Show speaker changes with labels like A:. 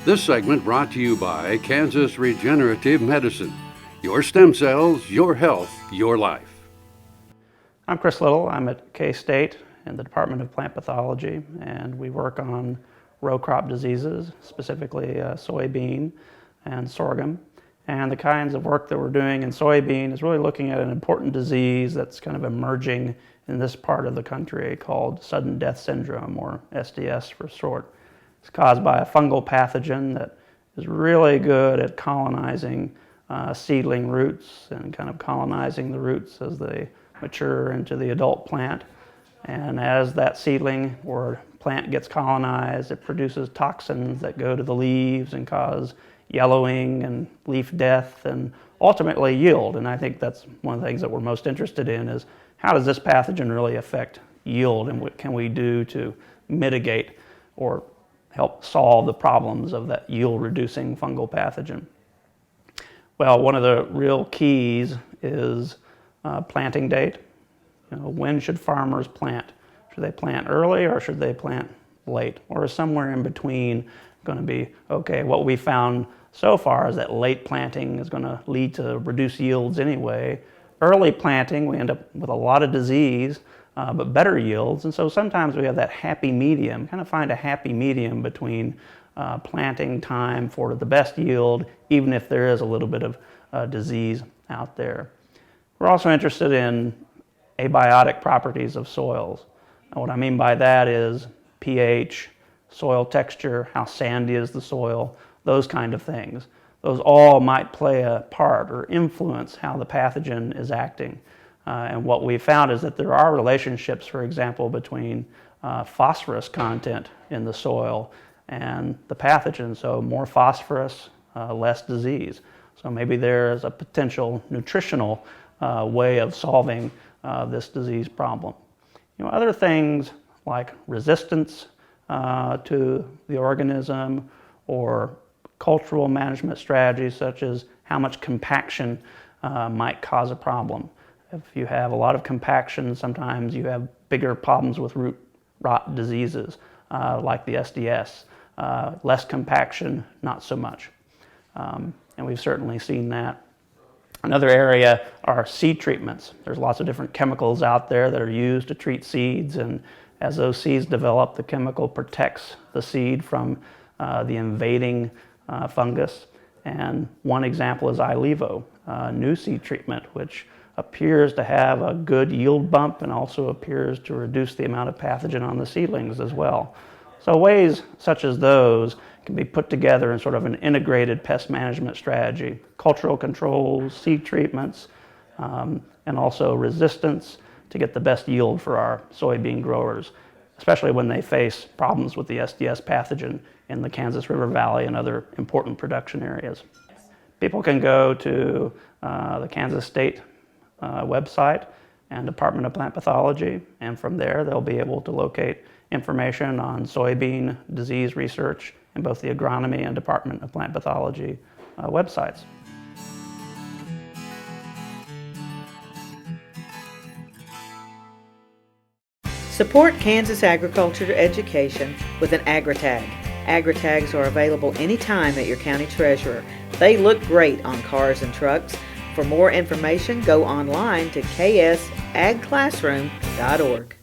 A: This segment brought to you by Kansas Regenerative Medicine. Your stem cells, your health, your life.
B: I'm Chris Little. I'm at K-State in the Department of Plant Pathology, and we work on row crop diseases, specifically soybean and sorghum. And the kinds of work that we're doing in soybean is really looking at an important disease that's kind of emerging in this part of the country called sudden death syndrome, or SDS for short. It's caused by a fungal pathogen that is really good at colonizing seedling roots and kind of colonizing the roots as they mature into the adult plant. And as that seedling or plant gets colonized, it produces toxins that go to the leaves and cause yellowing and leaf death and ultimately yield. And I think that's one of the things that we're most interested in is how does this pathogen really affect yield, and what can we do to mitigate or help solve the problems of that yield reducing fungal pathogen. Well, one of the real keys is planting date. When should farmers plant? Should they plant early or should they plant late? Or is somewhere in between going to be okay? What we found so far is that late planting is going to lead to reduced yields anyway. Early planting, we end up with a lot of disease, but better yields. And so sometimes we have that happy medium, kind of find a happy medium between planting time for the best yield, even if there is a little bit of disease out there. We're also interested in abiotic properties of soils. And what I mean by that is pH, soil texture, how sandy is the soil, those kind of things. Those all might play a part or influence how the pathogen is acting. And what we found is that there are relationships, for example, between phosphorus content in the soil and the pathogen. So more phosphorus, less disease. So maybe there is a potential nutritional way of solving this disease problem. Other things like resistance to the organism or cultural management strategies such as how much compaction might cause a problem. If you have a lot of compaction, sometimes you have bigger problems with root rot diseases like the SDS. Less compaction, not so much. And we've certainly seen that. Another area are seed treatments. There's lots of different chemicals out there that are used to treat seeds, and as those seeds develop, the chemical protects the seed from the invading fungus. And one example is ILeVO, new seed treatment, which appears to have a good yield bump and also appears to reduce the amount of pathogen on the seedlings as well. So ways such as those can be put together in sort of an integrated pest management strategy. Cultural controls, seed treatments, and also resistance to get the best yield for our soybean growers, especially when they face problems with the SDS pathogen in the Kansas River Valley and other important production areas. People can go to the Kansas State website and Department of Plant Pathology, and from there they'll be able to locate information on soybean disease research in both the agronomy and Department of Plant Pathology websites.
C: Support Kansas agriculture education with an AgriTag. AgriTags are available anytime at your county treasurer. They look great on cars and trucks. For more information, go online to ksagclassroom.org.